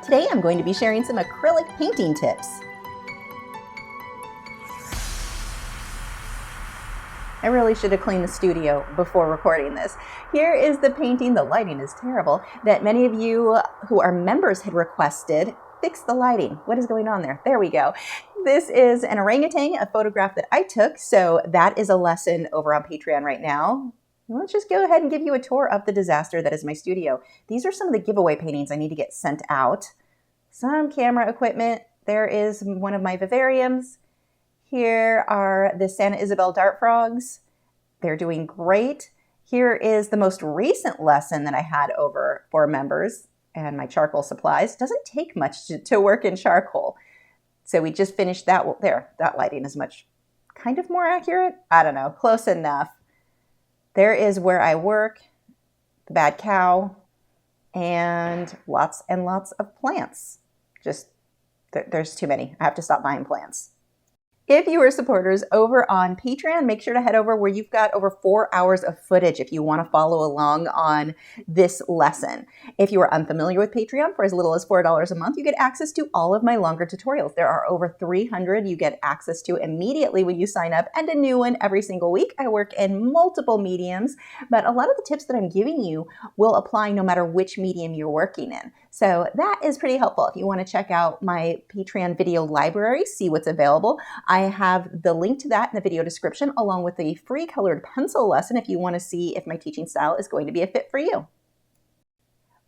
Today I'm going to be sharing some acrylic painting tips. I really should have cleaned the studio before recording this. Here is the painting, the lighting is terrible, that many of you who are members had requested. Fix the lighting. What is going on there? There we go. This is an orangutan, a photograph that I took, so that is a lesson over on Patreon right now. Let's just go ahead and give you a tour of the disaster that is my studio. These are some of the giveaway paintings I need to get sent out. Some camera equipment. There is one of my vivariums. Here are the Santa Isabel dart frogs. They're doing great. Here is the most recent lesson that I had over for members and my charcoal supplies. Doesn't take much to work in charcoal. So we just finished that. Well, there, that lighting is much kind of more accurate. I don't know, close enough. There is where I work, the bad cow, and lots of plants. Just, there's too many. I have to stop buying plants. If you are supporters over on Patreon, make sure to head over where you've got over 4 hours of footage if you want to follow along on this lesson. If you are unfamiliar with Patreon, for as little as $4 a month, you get access to all of my longer tutorials. There are over 300 you get access to immediately when you sign up, and a new one every single week. I work in multiple mediums, but a lot of the tips that I'm giving you will apply no matter which medium you're working in. So that is pretty helpful. If you want to check out my Patreon video library, see what's available, I have the link to that in the video description, along with the free colored pencil lesson if you want to see if my teaching style is going to be a fit for you.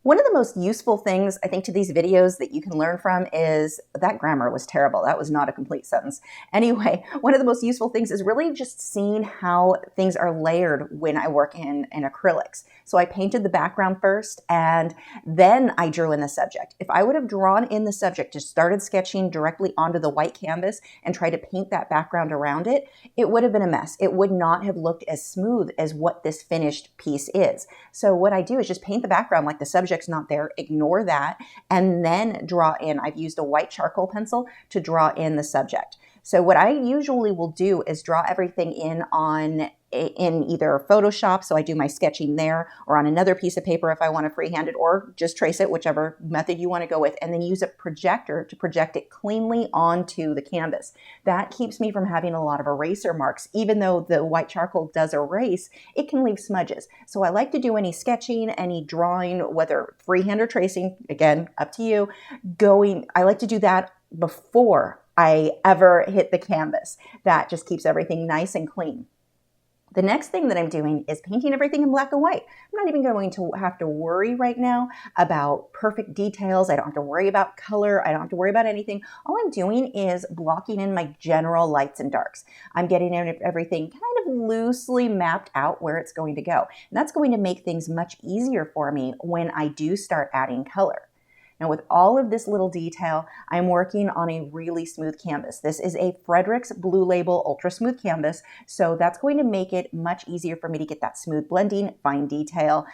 One of the most useful things, I think, to these videos that you can learn from is that grammar was terrible. That was not a complete sentence. Anyway, one of the most useful things is really just seeing how things are layered when I work in acrylics. So I painted the background first, and then I drew in the subject. If I would have drawn in the subject, just started sketching directly onto the white canvas and tried to paint that background around it, it would have been a mess. It would not have looked as smooth as what this finished piece is. So what I do is just paint the background like the subject's not there, ignore that, and then draw in. I've used a white charcoal pencil to draw in the subject. So what I usually will do is draw everything in either Photoshop, so I do my sketching there, or on another piece of paper if I want to freehand it, or just trace it, whichever method you want to go with, and then use a projector to project it cleanly onto the canvas. That keeps me from having a lot of eraser marks. Even though the white charcoal does erase, it can leave smudges. So I like to do any sketching, any drawing, whether freehand or tracing, again, up to you, I like to do that before I ever hit the canvas. That just keeps everything nice and clean. The next thing that I'm doing is painting everything in black and white. I'm not even going to have to worry right now about perfect details. I don't have to worry about color. I don't have to worry about anything. All I'm doing is blocking in my general lights and darks. I'm getting everything kind of loosely mapped out where it's going to go. And that's going to make things much easier for me when I do start adding color. Now with all of this little detail, I'm working on a really smooth canvas. This is a Frederick's Blue Label Ultra Smooth Canvas, so that's going to make it much easier for me to get that smooth blending, fine detail.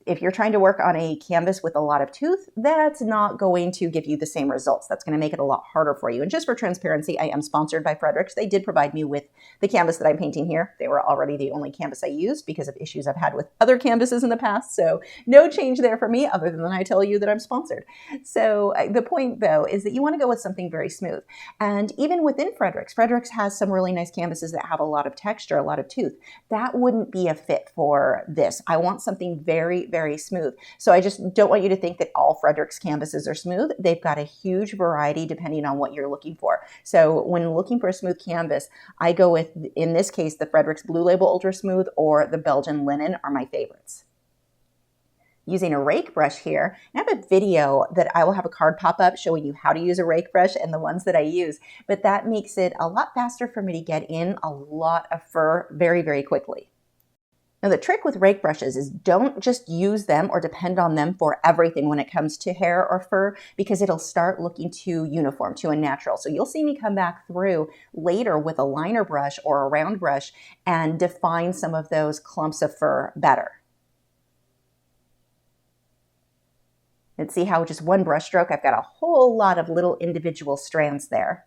If you're trying to work on a canvas with a lot of tooth, that's not going to give you the same results. That's going to make it a lot harder for you. And just for transparency, I am sponsored by Frederick's. They did provide me with the canvas that I'm painting here. They were already the only canvas I used because of issues I've had with other canvases in the past. So no change there for me other than I tell you that I'm sponsored. So the point though is that you want to go with something very smooth. And even within Frederick's has some really nice canvases that have a lot of texture, a lot of tooth. That wouldn't be a fit for this. I want something very smooth. So I just don't want you to think that all Frederick's canvases are smooth. They've got a huge variety depending on what you're looking for. So when looking for a smooth canvas, I go with, in this case, the Frederick's Blue Label Ultra Smooth or the Belgian Linen are my favorites. Using a rake brush here, I have a video that I will have a card pop up showing you how to use a rake brush and the ones that I use, but that makes it a lot faster for me to get in a lot of fur very quickly. Now the trick with rake brushes is don't just use them or depend on them for everything when it comes to hair or fur, because it'll start looking too uniform, too unnatural. So you'll see me come back through later with a liner brush or a round brush and define some of those clumps of fur better. And see how just one brush stroke, I've got a whole lot of little individual strands there.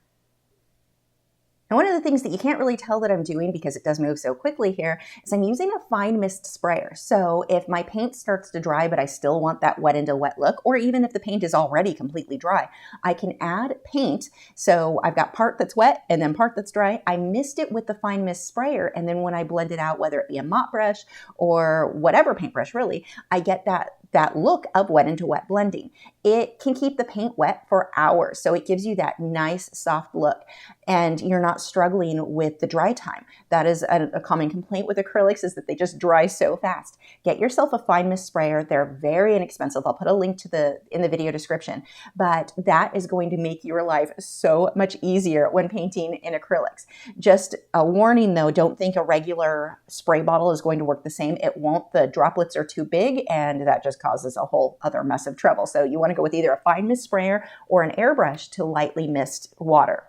And one of the things that you can't really tell that I'm doing because it does move so quickly here is I'm using a fine mist sprayer. So if my paint starts to dry, but I still want that wet into wet look, or even if the paint is already completely dry, I can add paint. So I've got part that's wet and then part that's dry. I mist it with the fine mist sprayer. And then when I blend it out, whether it be a mop brush or whatever paintbrush really, I get that look of wet into wet blending. It can keep the paint wet for hours. So it gives you that nice soft look and you're not struggling with the dry time. That is a common complaint with acrylics, is that they just dry so fast. Get yourself a fine mist sprayer. They're very inexpensive. I'll put a link to in the video description, but that is going to make your life so much easier when painting in acrylics. Just a warning though, don't think a regular spray bottle is going to work the same. It won't. The droplets are too big and that just causes a whole other mess of trouble. So you want to go with either a fine mist sprayer or an airbrush to lightly mist water.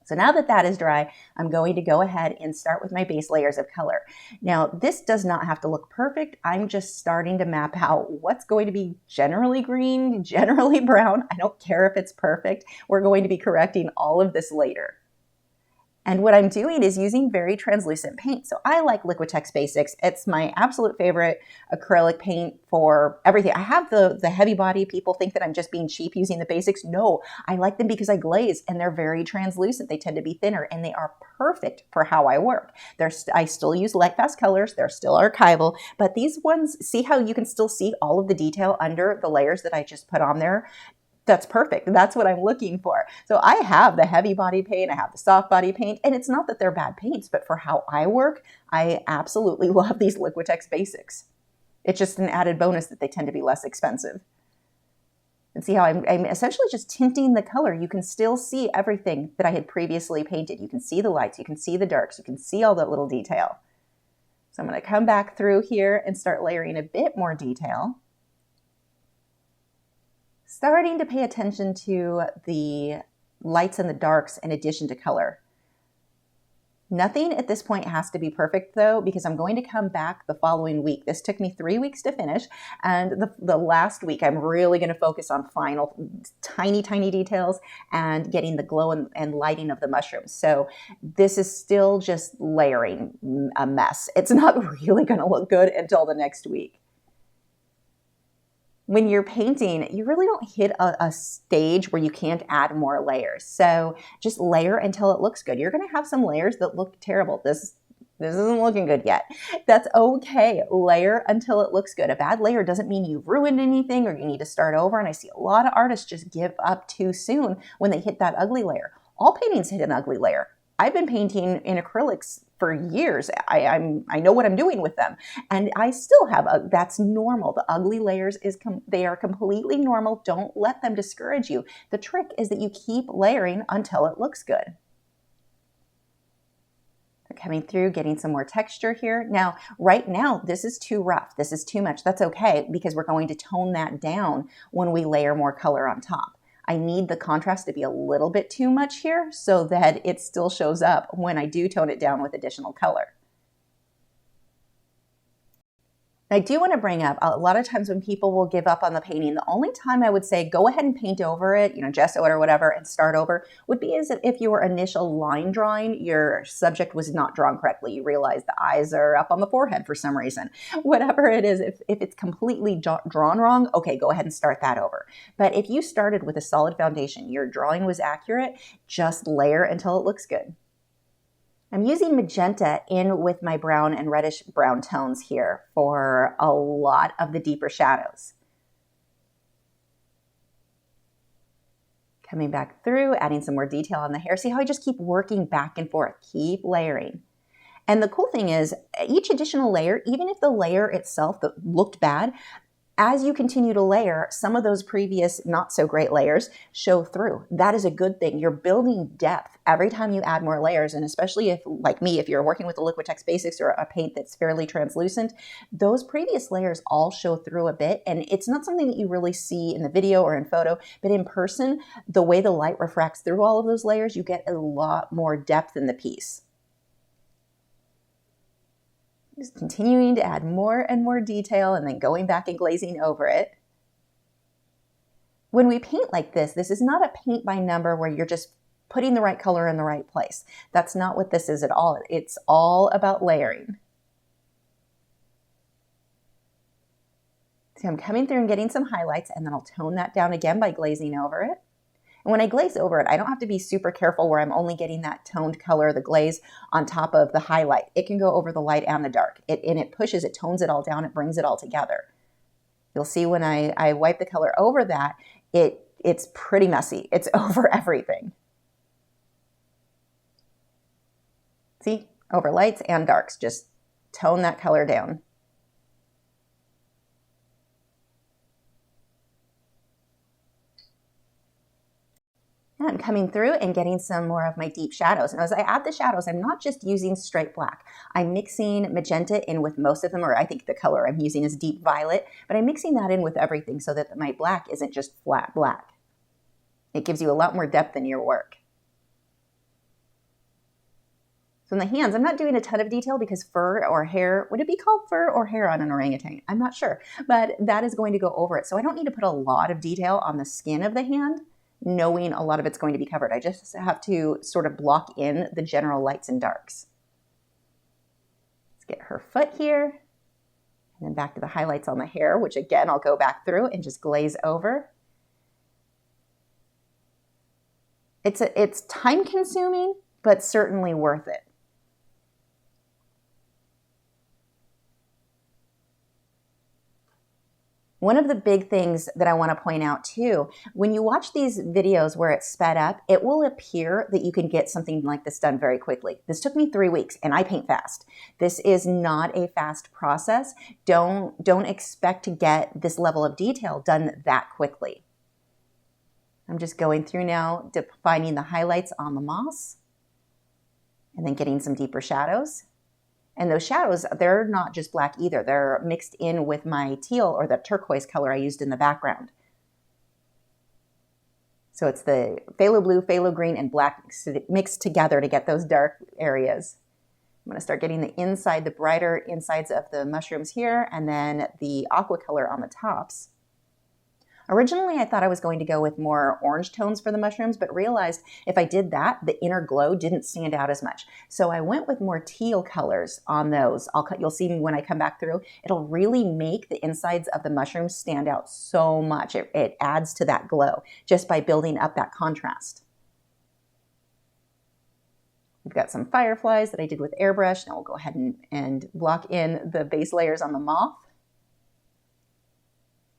So now that that is dry, I'm going to go ahead and start with my base layers of color. Now, this does not have to look perfect. I'm just starting to map out what's going to be generally green, generally brown. I don't care if it's perfect. We're going to be correcting all of this later. And what I'm doing is using very translucent paint. So I like Liquitex Basics. It's my absolute favorite acrylic paint for everything. I have the heavy body. People think that I'm just being cheap using the basics. No, I like them because I glaze and they're very translucent. They tend to be thinner and they are perfect for how I work. I still use light fast colors. They're still archival, but these ones, see how you can still see all of the detail under the layers that I just put on there? That's perfect. That's what I'm looking for. So I have the heavy body paint, I have the soft body paint, and it's not that they're bad paints, but for how I work, I absolutely love these Liquitex Basics. It's just an added bonus that they tend to be less expensive. And see how I'm essentially just tinting the color. You can still see everything that I had previously painted. You can see the lights, you can see the darks, you can see all that little detail. So I'm going to come back through here and start layering a bit more detail. Starting to pay attention to the lights and the darks in addition to color. Nothing at this point has to be perfect though, because I'm going to come back the following week. This took me 3 weeks to finish, and the last week I'm really going to focus on final tiny details and getting the glow and lighting of the mushrooms. So this is still just layering a mess. It's not really going to look good until the next week. When you're painting, you really don't hit a stage where you can't add more layers. So just layer until it looks good. You're going to have some layers that look terrible. This isn't looking good yet. That's okay. Layer until it looks good. A bad layer doesn't mean you've ruined anything or you need to start over. And I see a lot of artists just give up too soon when they hit that ugly layer. All paintings hit an ugly layer. I've been painting in acrylics for years. I know what I'm doing with them, and I still have that's normal. The ugly layers they are completely normal. Don't let them discourage you. The trick is that you keep layering until it looks good. Coming through, getting some more texture here. Now, right now, this is too rough. This is too much. That's okay, because we're going to tone that down when we layer more color on top. I need the contrast to be a little bit too much here so that it still shows up when I do tone it down with additional color. I do want to bring up, a lot of times when people will give up on the painting, the only time I would say go ahead and paint over it, gesso it or whatever, and start over, would be as if your initial line drawing, your subject was not drawn correctly. You realize the eyes are up on the forehead for some reason. Whatever it is, if it's completely drawn wrong, okay, go ahead and start that over. But if you started with a solid foundation, your drawing was accurate, just layer until it looks good. I'm using magenta in with my brown and reddish brown tones here for a lot of the deeper shadows. Coming back through, adding some more detail on the hair. See how I just keep working back and forth, keep layering. And the cool thing is, each additional layer, even if the layer itself that looked bad, as you continue to layer, some of those previous not so great layers show through. That is a good thing. You're building depth every time you add more layers, and especially if, like me, if you're working with the Liquitex Basics or a paint that's fairly translucent, those previous layers all show through a bit, and it's not something that you really see in the video or in photo, but in person, the way the light refracts through all of those layers, you get a lot more depth in the piece. Just continuing to add more and more detail and then going back and glazing over it. When we paint like this is not a paint by number where you're just putting the right color in the right place. That's not what this is at all. It's all about layering. So I'm coming through and getting some highlights, and then I'll tone that down again by glazing over it. And when I glaze over it, I don't have to be super careful where I'm only getting that toned color, the glaze, on top of the highlight. It can go over the light and the dark. It pushes, it tones it all down, it brings it all together. You'll see when I wipe the color over that, it's pretty messy. It's over everything. See, over lights and darks, just tone that color down. And I'm coming through and getting some more of my deep shadows. And as I add the shadows, I'm not just using straight black. I'm mixing magenta in with most of them, or I think the color I'm using is deep violet, but I'm mixing that in with everything so that my black isn't just flat black. It gives you a lot more depth in your work. So in the hands, I'm not doing a ton of detail because fur or hair, would it be called fur or hair on an orangutan? I'm not sure, but that is going to go over it. So I don't need to put a lot of detail on the skin of the hand, knowing a lot of it's going to be covered. I just have to sort of block in the general lights and darks. Let's get her foot here, and then back to the highlights on the hair, which again, I'll go back through and just glaze over. It's time consuming, but certainly worth it. One of the big things that I want to point out too, when you watch these videos where it's sped up, it will appear that you can get something like this done very quickly. This took me 3 weeks and I paint fast. This is not a fast process. Don't expect to get this level of detail done that quickly. I'm just going through now, defining the highlights on the moss and then getting some deeper shadows. And those shadows, they're not just black either. They're mixed in with my teal or the turquoise color I used in the background. So it's the phthalo blue, phthalo green, and black mixed together to get those dark areas. I'm going to start getting the inside, the brighter insides of the mushrooms here, and then the aqua color on the tops. Originally, I thought I was going to go with more orange tones for the mushrooms, but realized if I did that, the inner glow didn't stand out as much. So I went with more teal colors on those. You'll see me when I come back through. It'll really make the insides of the mushrooms stand out so much. It adds to that glow just by building up that contrast. We've got some fireflies that I did with airbrush. Now we'll go ahead and block in the base layers on the moth.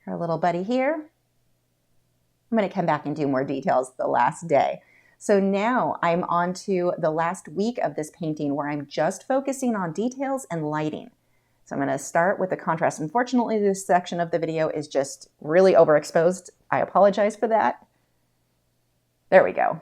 Our little buddy here. I'm going to come back and do more details the last day. So now I'm on to the last week of this painting where I'm just focusing on details and lighting. So I'm going to start with the contrast. Unfortunately, this section of the video is just really overexposed. I apologize for that. There we go.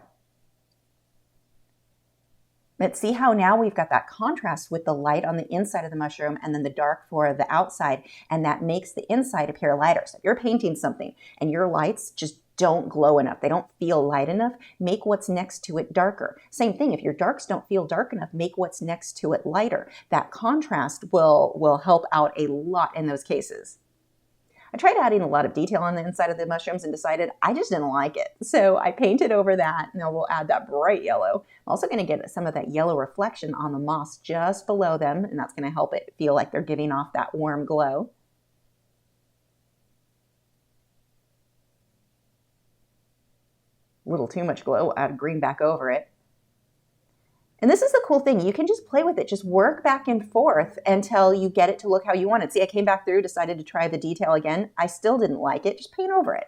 But see how now we've got that contrast with the light on the inside of the mushroom and then the dark for the outside, and that makes the inside appear lighter. So if you're painting something and your lights just don't glow enough, they don't feel light enough, make what's next to it darker. Same thing, if your darks don't feel dark enough, make what's next to it lighter. That contrast will help out a lot in those cases. I tried adding a lot of detail on the inside of the mushrooms and decided I just didn't like it. So I painted over that. Now we'll add that bright yellow. I'm also going to get some of that yellow reflection on the moss just below them, and that's going to help it feel like they're giving off that warm glow. A little too much glow, we'll add green back over it. And this is the cool thing. You can just play with it. Just work back and forth until you get it to look how you want it. See, I came back through, decided to try the detail again. I still didn't like it. Just paint over it.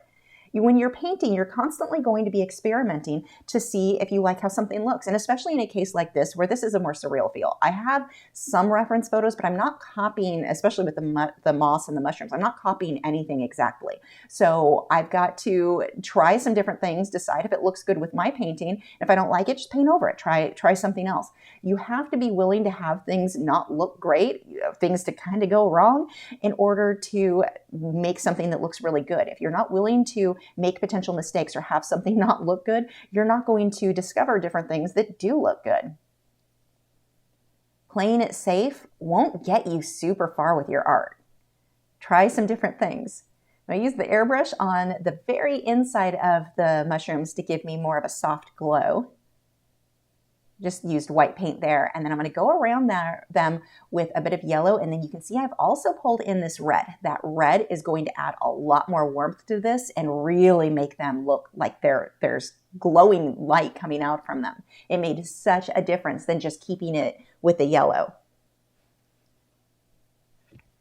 When you're painting, you're constantly going to be experimenting to see if you like how something looks. And especially in a case like this, where this is a more surreal feel. I have some reference photos, but I'm not copying, especially with the moss and the mushrooms, I'm not copying anything exactly. So I've got to try some different things, decide if it looks good with my painting. If I don't like it, just paint over it. Try something else. You have to be willing to have things not look great, things to kind of go wrong in order to make something that looks really good. If you're not willing to make potential mistakes or have something not look good, you're not going to discover different things that do look good. Playing it safe won't get you super far with your art. Try some different things. I use the airbrush on the very inside of the mushrooms to give me more of a soft glow. Just used white paint there. And then I'm going to go around them with a bit of yellow. And then you can see I've also pulled in this red. That red is going to add a lot more warmth to this and really make them look like there's glowing light coming out from them. It made such a difference than just keeping it with the yellow.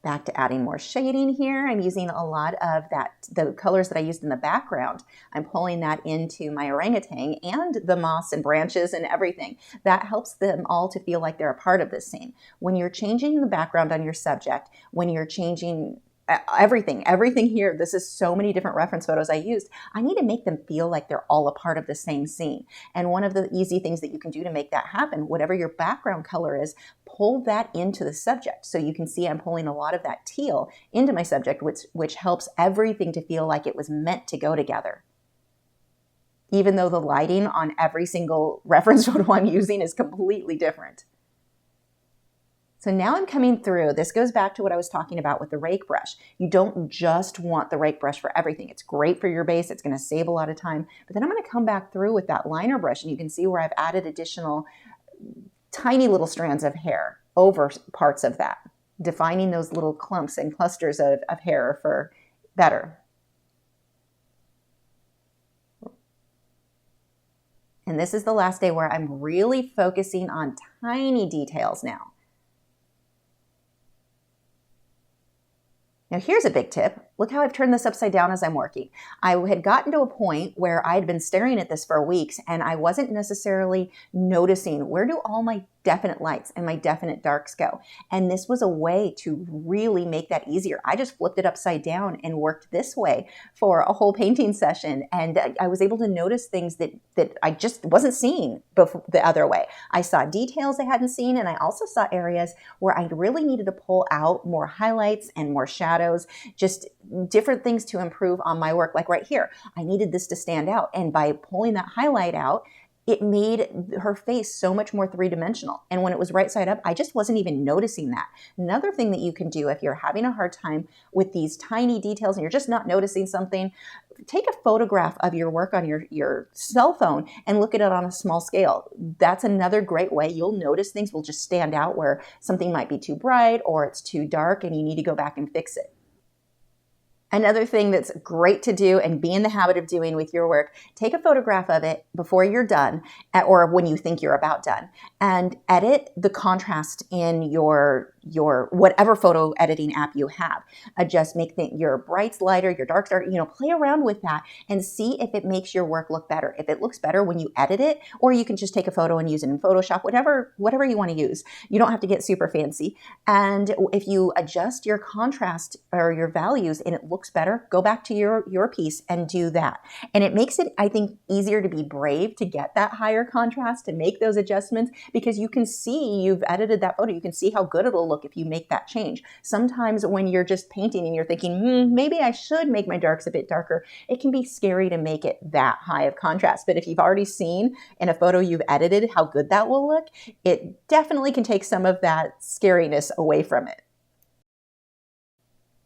Back to adding more shading here. I'm using a lot of the colors that I used in the background. I'm pulling that into my orangutan and the moss and branches and everything. That helps them all to feel like they're a part of this scene. When you're changing the background on your subject, when you're changing everything here, this is so many different reference photos I used. I need to make them feel like they're all a part of the same scene. And one of the easy things that you can do to make that happen, whatever your background color is, pull that into the subject. So you can see I'm pulling a lot of that teal into my subject, which helps everything to feel like it was meant to go together. Even though the lighting on every single reference photo I'm using is completely different. So now I'm coming through. This goes back to what I was talking about with the rake brush. You don't just want the rake brush for everything. It's great for your base. It's going to save a lot of time. But then I'm going to come back through with that liner brush, and you can see where I've added additional tiny little strands of hair over parts of that, defining those little clumps and clusters of hair for better. And this is the last day where I'm really focusing on tiny details now. Now here's a big tip. Look how I've turned this upside down as I'm working. I had gotten to a point where I had been staring at this for weeks and I wasn't necessarily noticing where do all my definite lights and my definite darks go. And this was a way to really make that easier. I just flipped it upside down and worked this way for a whole painting session. And I was able to notice things that I just wasn't seeing before the other way. I saw details I hadn't seen, and I also saw areas where I really needed to pull out more highlights and more shadows, just different things to improve on my work. Like right here, I needed this to stand out. And by pulling that highlight out, it made her face so much more three-dimensional. And when it was right side up, I just wasn't even noticing that. Another thing that you can do if you're having a hard time with these tiny details and you're just not noticing something, take a photograph of your work on your cell phone and look at it on a small scale. That's another great way. You'll notice things will just stand out where something might be too bright or it's too dark and you need to go back and fix it. Another thing that's great to do and be in the habit of doing with your work, take a photograph of it before you're done or when you think you're about done, and edit the contrast in your whatever photo editing app you have. Adjust, make your brights lighter, your darks darker, play around with that and see if it makes your work look better. If it looks better when you edit it, or you can just take a photo and use it in Photoshop, whatever you want to use. You don't have to get super fancy. And if you adjust your contrast or your values and it looks better, go back to your piece and do that. And it makes it, I think, easier to be brave to get that higher contrast, to make those adjustments, because you can see you've edited that photo. You can see how good it'll look if you make that change. Sometimes when you're just painting and you're thinking, maybe I should make my darks a bit darker, it can be scary to make it that high of contrast. But if you've already seen in a photo you've edited how good that will look, it definitely can take some of that scariness away from it.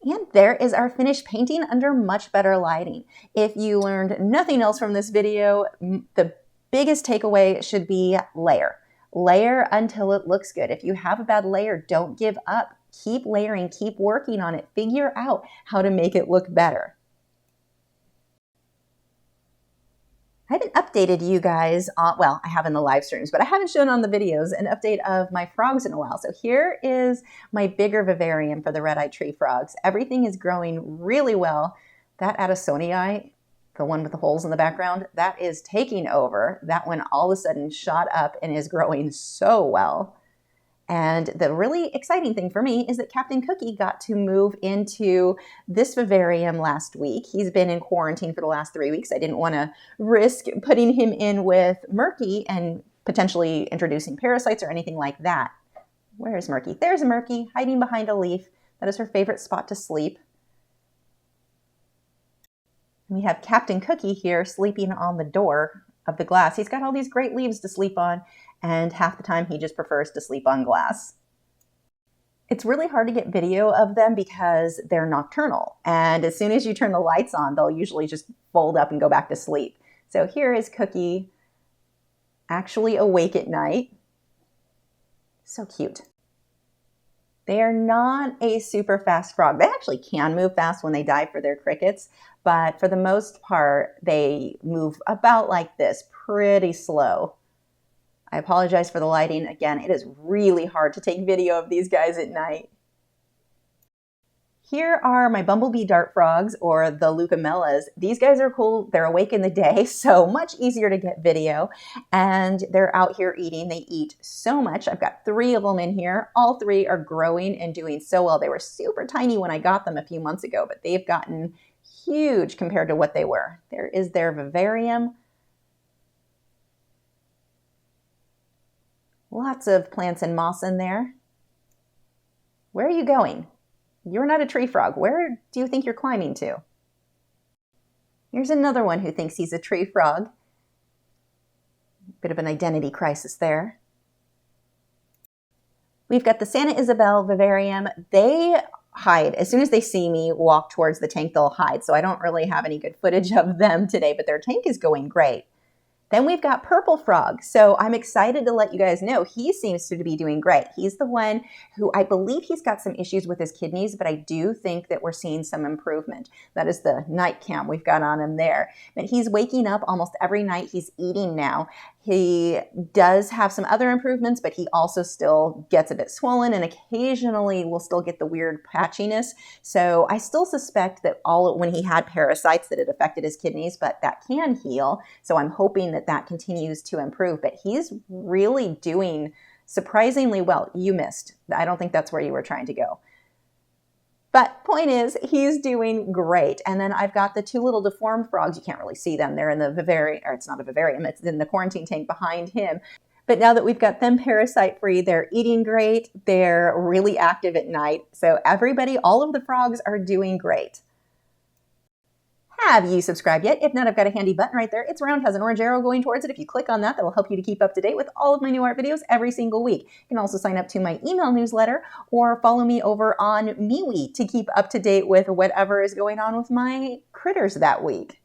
And there is our finished painting under much better lighting. If you learned nothing else from this video, the biggest takeaway should be layer. Layer until it looks good. If you have a bad layer, don't give up. Keep layering, keep working on it. Figure out how to make it look better. I haven't updated you guys on, well, I have in the live streams, but I haven't shown on the videos an update of my frogs in a while. So here is my bigger vivarium for the red-eyed tree frogs. Everything is growing really well. That Addisonii, the one with the holes in the background, that is taking over. That one all of a sudden shot up and is growing so well. And the really exciting thing for me is that Captain Cookie got to move into this vivarium last week. He's been in quarantine for the last 3 weeks. I didn't want to risk putting him in with Murky and potentially introducing parasites or anything like that. Where is Murky? There's Murky hiding behind a leaf. That is her favorite spot to sleep. We have Captain Cookie here sleeping on the door of the glass. He's got all these great leaves to sleep on, and half the time he just prefers to sleep on glass. It's really hard to get video of them because they're nocturnal, and as soon as you turn the lights on, they'll usually just fold up and go back to sleep. So here is Cookie actually awake at night. So cute. They are not a super fast frog. They actually can move fast when they dive for their crickets, but for the most part, they move about like this, pretty slow. I apologize for the lighting. Again, it is really hard to take video of these guys at night. Here are my Bumblebee dart frogs, or the Leucomellas. These guys are cool. They're awake in the day, so much easier to get video. And they're out here eating. They eat so much. I've got 3 of them in here. All 3 are growing and doing so well. They were super tiny when I got them a few months ago, but they've gotten huge compared to what they were. There is their vivarium. Lots of plants and moss in there. Where are you going? You're not a tree frog. Where do you think you're climbing to? Here's another one who thinks he's a tree frog. Bit of an identity crisis there. We've got the Santa Isabel vivarium. They hide. As soon as they see me walk towards the tank, they'll hide. So I don't really have any good footage of them today, but their tank is going great. Then we've got Purple Frog. So I'm excited to let you guys know he seems to be doing great. He's the one who I believe he's got some issues with his kidneys, but I do think that we're seeing some improvement. That is the night cam we've got on him there. But he's waking up almost every night. He's eating now. He does have some other improvements, but he also still gets a bit swollen and occasionally will still get the weird patchiness. So I still suspect that when he had parasites that it affected his kidneys, but that can heal. So I'm hoping that that continues to improve, but he's really doing surprisingly well. You missed. I don't think that's where you were trying to go. But point is, he's doing great. And then I've got the 2 little deformed frogs. You can't really see them. They're in the vivarium, or it's not a vivarium, it's in the quarantine tank behind him. But now that we've got them parasite-free, they're eating great. They're really active at night. So everybody, all of the frogs are doing great. Have you subscribed yet? If not, I've got a handy button right there. It's round, has an orange arrow going towards it. If you click on that, that will help you to keep up to date with all of my new art videos every single week. You can also sign up to my email newsletter or follow me over on MeWe to keep up to date with whatever is going on with my critters that week.